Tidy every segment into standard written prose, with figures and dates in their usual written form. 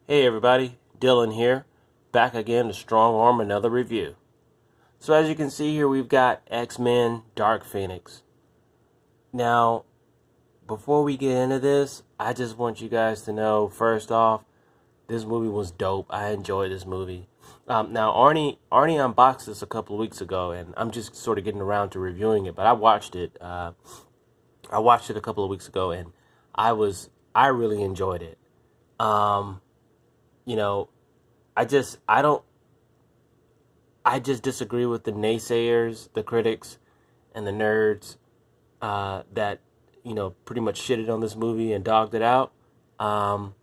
Hey everybody, Dillon here, back again to strong arm another review. So as you can see here, we've got X-Men Dark Phoenix. Now, before we get into this, I just want you guys to know, first off, this movie was dope. I enjoyed this movie. Now, Arnie unboxed this a couple of weeks ago, and I'm just sort of getting around to reviewing it, but I watched it. I watched it a couple of weeks ago, and I really enjoyed it. Um, you know, I don't I just disagree with the naysayers, the critics, and the nerds that pretty much shitted on this movie and dogged it out. Um,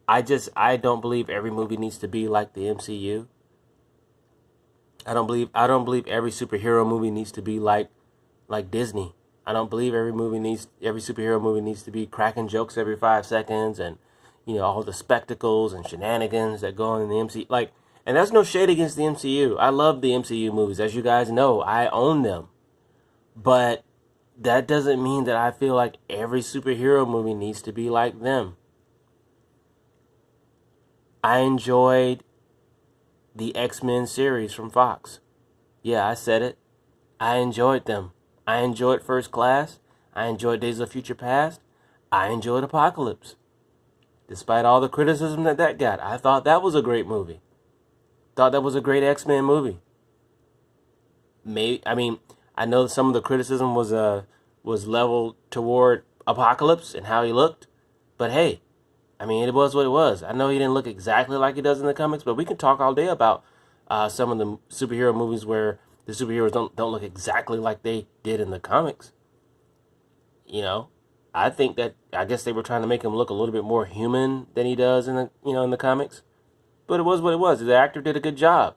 I don't believe every movie needs to be like the MCU. I don't believe every superhero movie needs to be like Disney. I don't believe every superhero movie needs to be cracking jokes every 5 seconds and all the spectacles and shenanigans that go on in the MCU. And that's no shade against the MCU. I love the MCU movies, as you guys know. I own them, but that doesn't mean that I feel like every superhero movie needs to be like them. I enjoyed the X-Men series from Fox. Yeah, I said it. I enjoyed them. I enjoyed First Class. I enjoyed Days of Future Past. I enjoyed Apocalypse. Despite all the criticism that got, I thought that was a great movie. Thought that was a great X-Men movie. I know some of the criticism was leveled toward Apocalypse and how he looked, but hey, it was what it was. I know he didn't look exactly like he does in the comics, but we can talk all day about some of the superhero movies where the superheroes don't look exactly like they did in the comics. You know, I guess they were trying to make him look a little bit more human than he does in the comics. But it was what it was. The actor did a good job.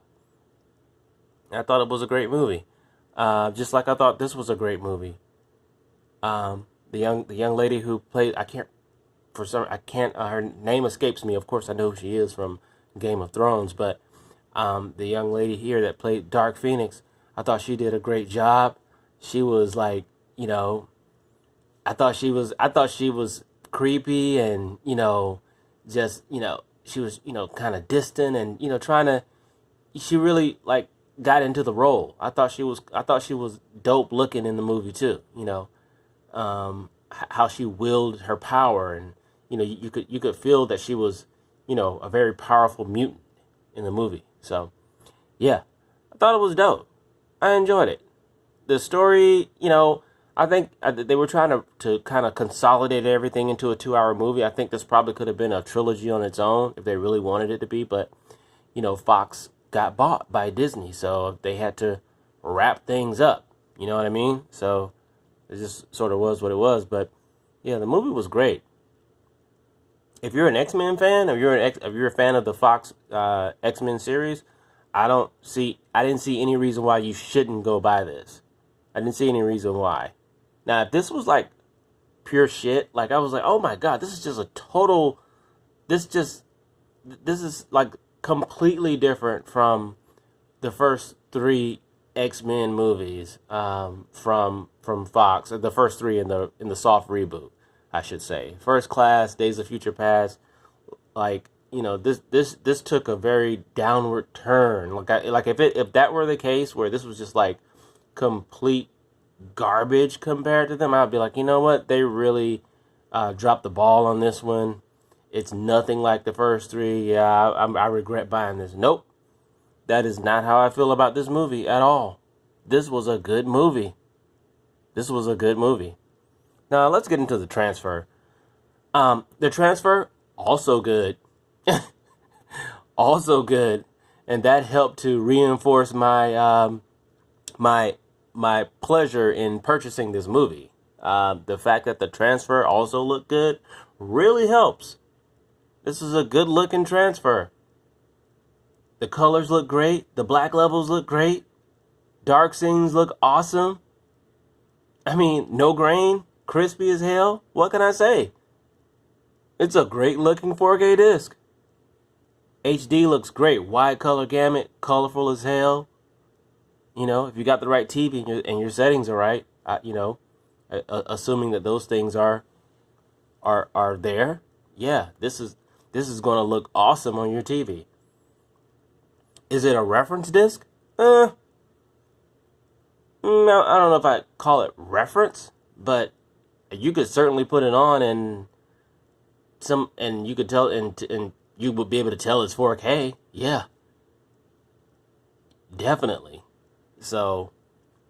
I thought it was a great movie. Just like I thought this was a great movie. The young lady who played, I can't her name escapes me. Of course I know who she is from Game of Thrones, but the young lady here that played Dark Phoenix, I thought she did a great job. She was like, I thought she was creepy and just she was kind of distant and trying to, she really like got into the role. I thought she was dope looking in the movie too. How she willed her power, and you could feel that she was a very powerful mutant in the movie. So yeah, I thought it was dope. I enjoyed it. The story, I think they were trying to kind of consolidate everything into a 2 hour movie. I think this probably could have been a trilogy on its own if they really wanted it to be, but Fox got bought by Disney, so they had to wrap things up. You know what I mean? So it just sort of was what it was. But yeah, the movie was great. If you're an X-Men fan, if you're a fan of the Fox X-Men series, I didn't see any reason why you shouldn't go buy this. I didn't see any reason why. Now, if this was like pure shit, like I was like, oh my god, this is just a total, this just, this is like completely different from the first three X-Men movies from Fox, the first three in the soft reboot, I should say. First Class, Days of Future Past, like this took a very downward turn. Like if that were the case where this was just like complete garbage compared to them, I'd be like, you know what, they really dropped the ball on this one. It's nothing like the first three. Yeah, I regret buying this. Nope, that is not how I feel about this movie at all. This was a good movie. This was a good movie. Now let's get into the transfer. The transfer also good. Also good, and that helped to reinforce my pleasure in purchasing this movie. The fact that the transfer also looked good really helps. This is a good looking transfer. The colors look great. The black levels look great. Dark scenes look awesome. No grain, crispy as hell. What can I say? It's a great looking 4K disc. HD looks great. Wide color gamut, colorful as hell. If you got the right TV and your settings are right, assuming that those things are there, yeah, this is this is going to look awesome on your TV. Is it a reference disc? No, I don't know if I call it reference, but you could certainly put it on and you could tell, and you would be able to tell it's 4K. Yeah, definitely. So,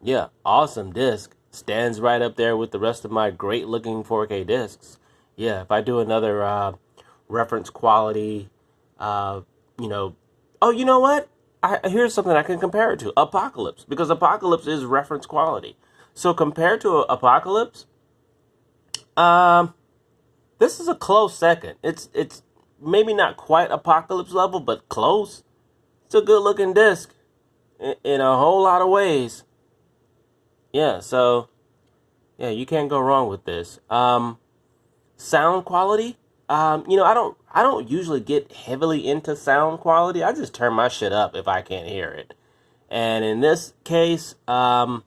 yeah, awesome disc. Stands right up there with the rest of my great looking 4K discs. Yeah, if I do another reference quality, you know, oh, you know what? Here's something I can compare it to: Apocalypse, because Apocalypse is reference quality. So compared to Apocalypse, this is a close second. It's maybe not quite Apocalypse level, but close. It's a good looking disc in a whole lot of ways. Yeah, so yeah, you can't go wrong with this. Sound quality. I don't usually get heavily into sound quality. I just turn my shit up if I can't hear it. And in this case, I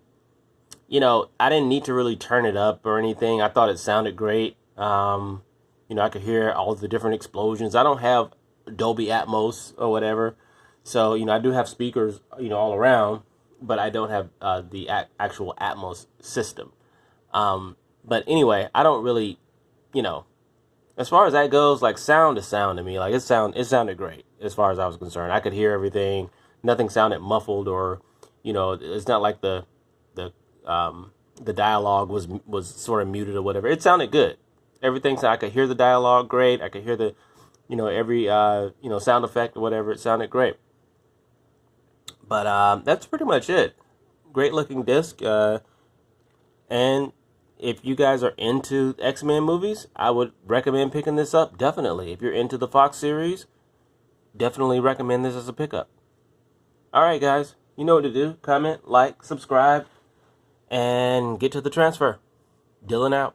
didn't need to really turn it up or anything. I thought it sounded great. I could hear all the different explosions. I don't have Dolby Atmos or whatever. So, I do have speakers, all around, but I don't have the actual Atmos system. But anyway, I don't really, as far as that goes, like, sound is sound to me. Like, it sounded great as far as I was concerned. I could hear everything. Nothing sounded muffled, or, it's not like the dialogue was sort of muted or whatever. It sounded good. Everything, so I could hear the dialogue great. I could hear the, every sound effect or whatever. It sounded great. But that's pretty much it. Great looking disc. And if you guys are into X-Men movies, I would recommend picking this up, definitely. If you're into the Fox series, definitely recommend this as a pickup. All right, guys. You know what to do. Comment, like, subscribe, and get to the transfer. Dillon out.